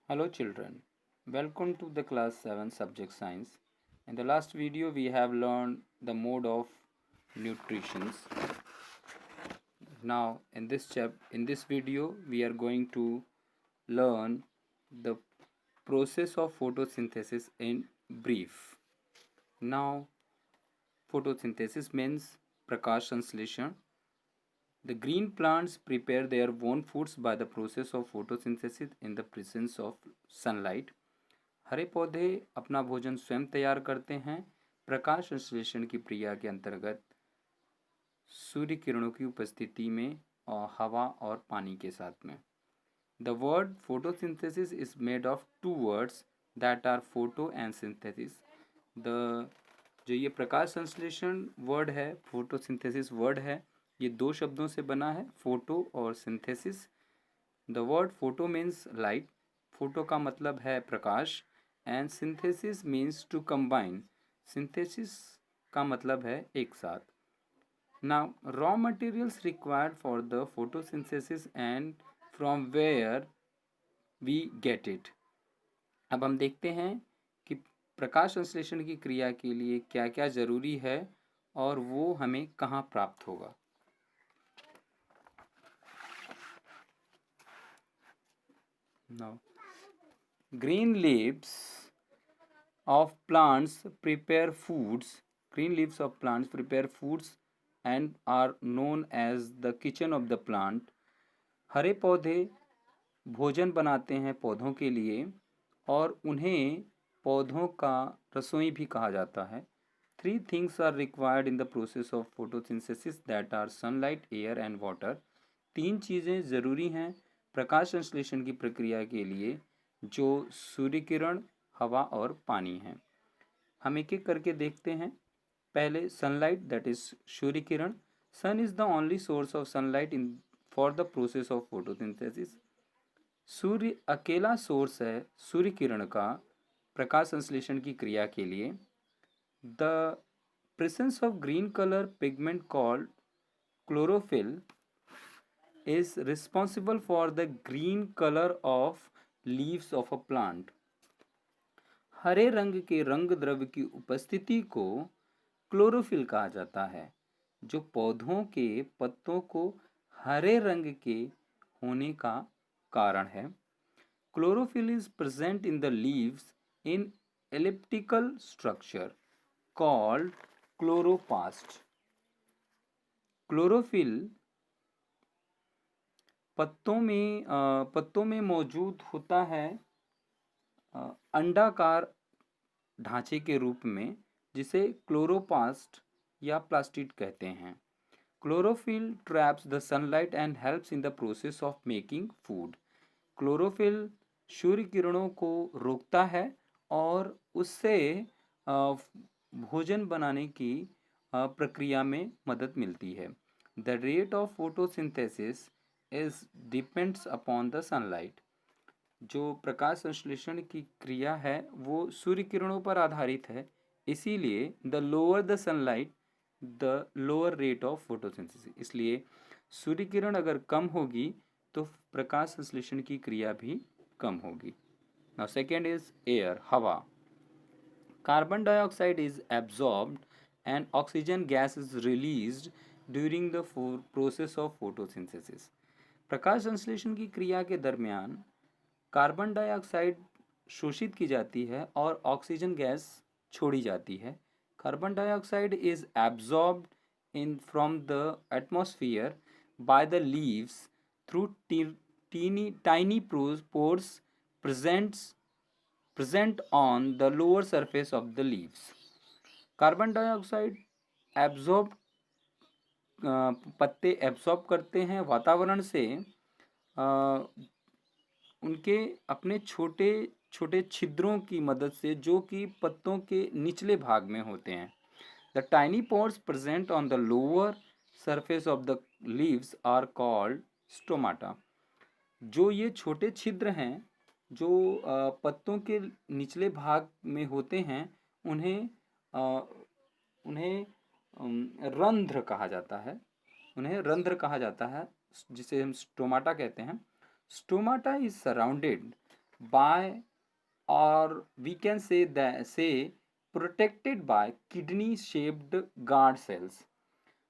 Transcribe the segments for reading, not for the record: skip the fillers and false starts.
Hello children, welcome to the class 7 subject science. In the last video we have learned the mode of nutrition. Now in this video we are going to learn the process of photosynthesis in brief. Now photosynthesis means prakash संश्लेषण. The green plants prepare their own foods by the process of photosynthesis in the presence of sunlight. हरे पौधे अपना भोजन स्वयं तैयार करते हैं प्रकाश संश्लेषण की क्रिया के अंतर्गत सूर्य किरणों की उपस्थिति में और हवा और पानी के साथ में. The word photosynthesis is made of two words that are photo and synthesis. The जो ये प्रकाश संश्लेषण वर्ड है, फोटोसिंथेसिस वर्ड है, ये दो शब्दों से बना है, फोटो और synthesis. The word photo means light, photo का मतलब है प्रकाश, and synthesis means to combine, synthesis का मतलब है एक साथ. Now raw materials required for the photosynthesis and from where we get it. अब हम देखते हैं कि प्रकाश संश्लेषण की क्रिया के लिए क्या क्या ज़रूरी है और वो हमें कहाँ प्राप्त होगा. Now, green leaves of plants prepare foods. Green leaves of plants prepare foods and are known as the kitchen of the plant. हरे पौधे भोजन बनाते हैं पौधों के लिए और उन्हें पौधों का रसोई भी कहा जाता है. Three things are required in the process of photosynthesis, that are sunlight, air and water. तीन चीज़ें ज़रूरी हैं प्रकाश संश्लेषण की प्रक्रिया के लिए, जो सूर्य किरण, हवा और पानी हैं. हम एक एक करके देखते हैं. पहले सनलाइट, दैट इज सूर्य किरण. Sun is the only source of sunlight in for the process of photosynthesis. सूर्य अकेला सोर्स है सूर्य किरण का प्रकाश संश्लेषण की क्रिया के लिए. The presence of green colour pigment called chlorophyll is responsible for the green color of leaves of a plant. हरे रंग के रंग द्रव्य की उपस्थिति को क्लोरोफिल कहा जाता है, जो पौधों के पत्तों को हरे रंग के होने का कारण है. Chlorophyll is present in the leaves in elliptical structure called chloroplast. Chlorophyll पत्तों में मौजूद होता है अंडाकार ढांचे के रूप में, जिसे क्लोरोप्लास्ट या प्लास्टिड कहते हैं. Chlorophyll traps the sunlight and helps in the process of making food. Chlorophyll सूर्य किरणों को रोकता है और उससे भोजन बनाने की प्रक्रिया में मदद मिलती है. The rate of photosynthesis is depends upon the sunlight. जो प्रकाश संश्लेषण की क्रिया है वो सूर्य किरणों पर आधारित है, इसीलिए the lower the sunlight the lower rate of photosynthesis. इसलिए सूर्य किरण अगर कम होगी तो प्रकाश संश्लेषण की क्रिया भी कम होगी. नाउ सेकेंड इज एयर, हवा. Carbon dioxide is absorbed and oxygen gas is released during the process of photosynthesis. प्रकाश संश्लेषण की क्रिया के दरमियान कार्बन डाइऑक्साइड शोषित की जाती है और ऑक्सीजन गैस छोड़ी जाती है. Carbon dioxide is absorbed in from the atmosphere by the leaves through tiny pores present on the lower surface of the leaves. Carbon dioxide absorb पत्ते एब्जॉर्ब करते हैं वातावरण से उनके अपने छोटे छोटे छिद्रों की मदद से, जो कि पत्तों के निचले भाग में होते हैं. The tiny pores present on the lower surface of the leaves are called stomata. जो ये छोटे छिद्र हैं जो पत्तों के निचले भाग में होते हैं, उन्हें रंध्र कहा जाता है. उन्हें रंध्र कहा जाता है, जिसे हम स्टोमाटा कहते हैं. Stomata is surrounded by, or we can say that say protected by kidney shaped guard cells.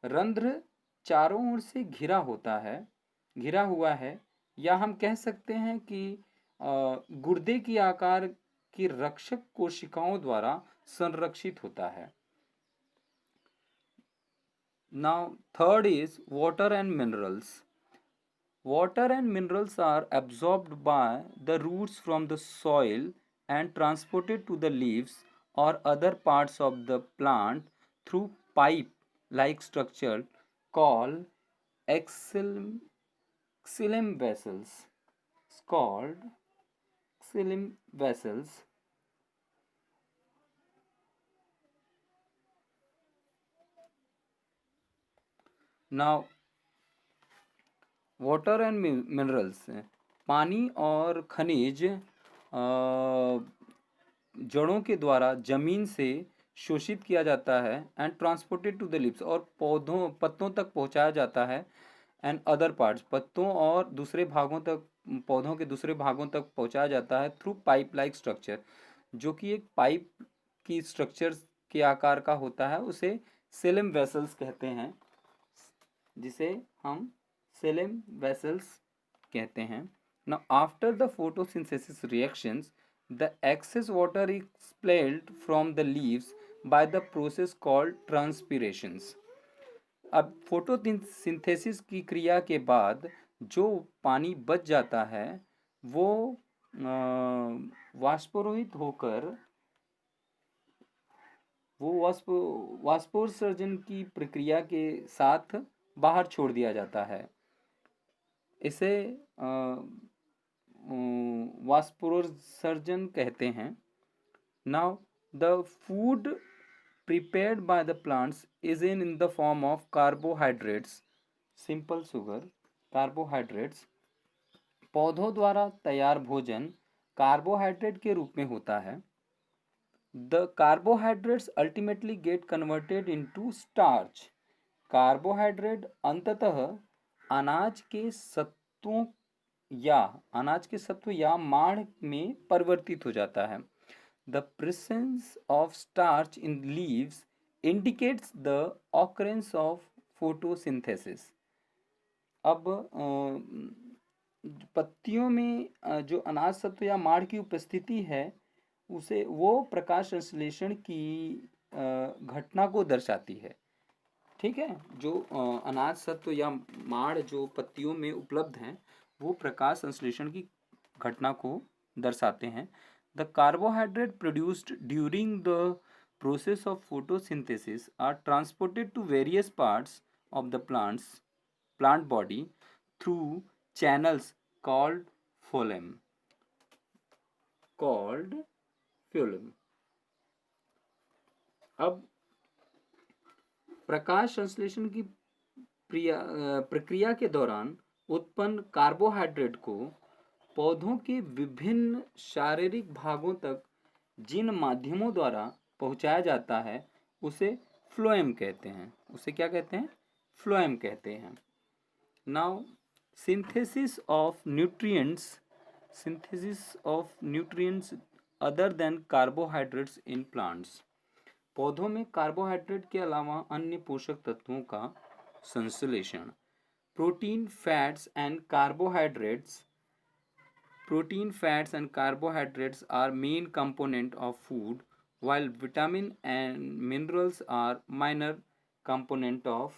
रंध्र चारों ओर से घिरा हुआ है, या हम कह सकते हैं कि गुर्दे की आकार की रक्षक कोशिकाओं द्वारा संरक्षित होता है. Now, third is water and minerals. Water and minerals are absorbed by the roots from the soil and transported to the leaves or other parts of the plant through pipe-like structure called xylem, xylem vessels. It's called xylem vessels. Now, water and minerals, पानी और खनिज जड़ों के द्वारा जमीन से शोषित किया जाता है and transported to the leaves, और पत्तों तक पहुंचाया जाता है, एंड अदर पार्ट्स, पत्तों और दूसरे भागों तक, पौधों के दूसरे भागों तक पहुंचाया जाता है थ्रू पाइप लाइक स्ट्रक्चर, जो कि एक पाइप की स्ट्रक्चर के आकार का होता है. उसे सेलम वेसल्स कहते हैं, जिसे हम सेलम वेसल्स कहते हैं. Now, after the photosynthesis reactions, the excess water is expelled from the leaves by the process called transpirations. अब फोटोसिंथेसिस की क्रिया के बाद जो पानी बच जाता है वो वाष्पोरोहित होकर वाष्पोत्सर्जन की प्रक्रिया के साथ बाहर छोड़ दिया जाता है. इसे वाष्पोत्सर्जन कहते हैं. Now the food prepared by the plants is in the form of carbohydrates, simple sugar, carbohydrates. पौधों द्वारा तैयार भोजन कार्बोहाइड्रेट के रूप में होता है. The carbohydrates ultimately get converted into starch. Carbohydrate अंततः अनाज के सत्व या माड़ में परिवर्तित हो जाता है. The presence of starch in leaves indicates the occurrence of photosynthesis. अब पत्तियों में जो अनाज सत्व या माड़ की उपस्थिति है उसे वो प्रकाश संश्लेषण की घटना को दर्शाती है. ठीक है, जो अनाज सत्व या माड़ जो पत्तियों में उपलब्ध हैं वो प्रकाश संश्लेषण की घटना को दर्शाते हैं. The carbohydrate produced during the process of photosynthesis are transported to various parts of the plant body through channels called phloem. अब प्रकाश संश्लेषण की प्रक्रिया के दौरान उत्पन्न कार्बोहाइड्रेट को पौधों के विभिन्न शारीरिक भागों तक जिन माध्यमों द्वारा पहुंचाया जाता है उसे फ्लोएम कहते हैं. उसे क्या कहते हैं? फ्लोएम कहते हैं. Now synthesis of nutrients other than carbohydrates in plants. पौधों में कार्बोहाइड्रेट के अलावा अन्य पोषक तत्वों का संश्लेषण. Protein, fats and carbohydrates are main component of food, while vitamin and minerals are minor component of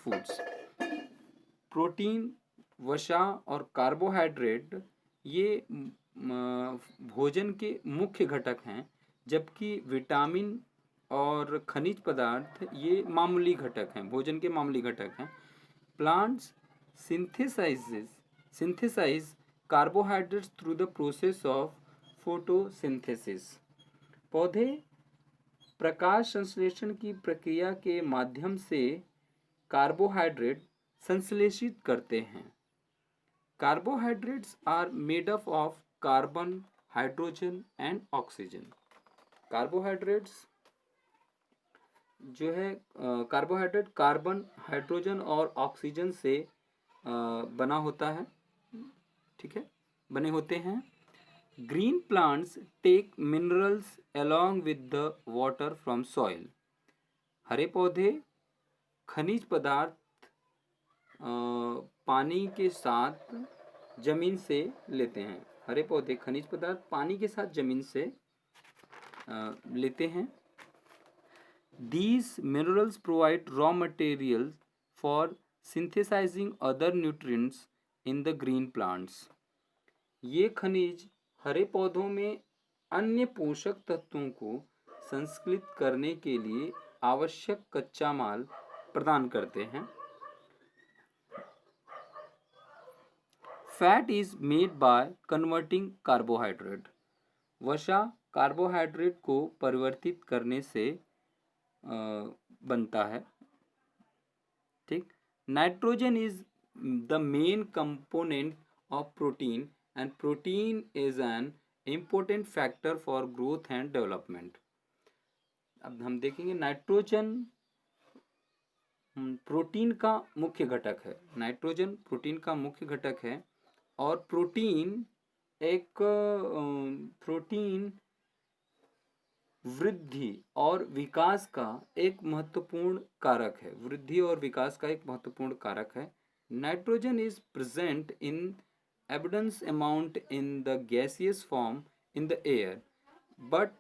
foods. Protein, वसा और कार्बोहाइड्रेट ये भोजन के मुख्य घटक हैं, जबकि विटामिन और खनिज पदार्थ ये मामूली घटक हैं, भोजन के मामूली घटक हैं. Plants synthesize carbohydrates through the process of photosynthesis. पौधे प्रकाश संश्लेषण की प्रक्रिया के माध्यम से कार्बोहाइड्रेट संश्लेषित करते हैं. Carbohydrates are made up of carbon, hydrogen and oxygen. Carbohydrates जो है कार्बोहाइड्रेट कार्बन, हाइड्रोजन और ऑक्सीजन से बना होता है. ठीक है, बने होते हैं। Green plants take minerals along with the water from soil। हरे पौधे खनिज पदार्थ पानी के साथ जमीन से लेते हैं। हरे पौधे खनिज पदार्थ पानी के साथ जमीन से लेते हैं। These minerals provide raw materials for synthesizing other nutrients in the green plants। ये खनिज हरे पौधों में अन्य पोषक तत्वों को संस्कृत करने के लिए आवश्यक कच्चा माल प्रदान करते हैं। Fat is made by converting carbohydrate. वसा कार्बोहाइड्रेट को परिवर्तित करने से बनता है। ठीक। Nitrogen is the main component of protein and protein is an important factor for growth and development. अब हम देखेंगे नाइट्रोजन प्रोटीन का मुख्य घटक है। नाइट्रोजन प्रोटीन का मुख्य घटक है और प्रोटीन वृद्धि और विकास का एक महत्वपूर्ण कारक है। वृद्धि और विकास का एक महत्वपूर्ण कारक है। Nitrogen is present in abundance amount in the gaseous form in the air, but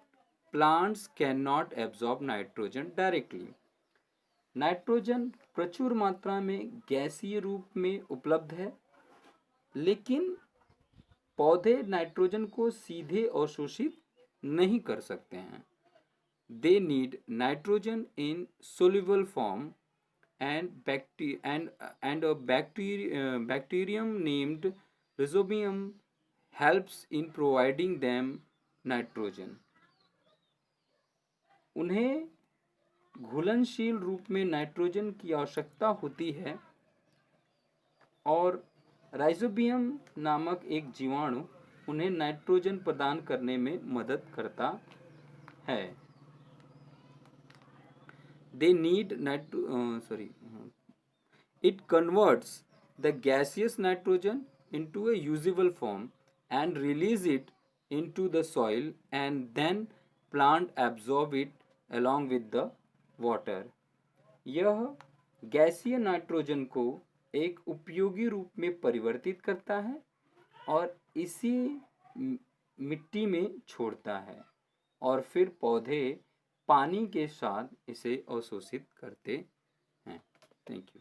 plants can not absorb nitrogen directly. Nitrogen प्रचुर मात्रा में गैसीय रूप में उपलब्ध है, लेकिन पौधे नाइट्रोजन को सीधे अवशोषित नहीं कर सकते हैं। They need nitrogen in soluble form, and a bacterium named Rhizobium helps in providing them nitrogen। उन्हें घुलनशील रूप में नाइट्रोजन की आवश्यकता होती है और राइजोबियम नामक एक जीवाणु उन्हें नाइट्रोजन प्रदान करने में मदद करता है। They need it converts the gaseous nitrogen into a usable form and release it into the soil, and then plant absorb it along with the water। यह गैसीय नाइट्रोजन को एक उपयोगी रूप में परिवर्तित करता है और इसी मिट्टी में छोड़ता है और फिर पौधे पानी के साथ इसे अवशोषित करते हैं। Thank you.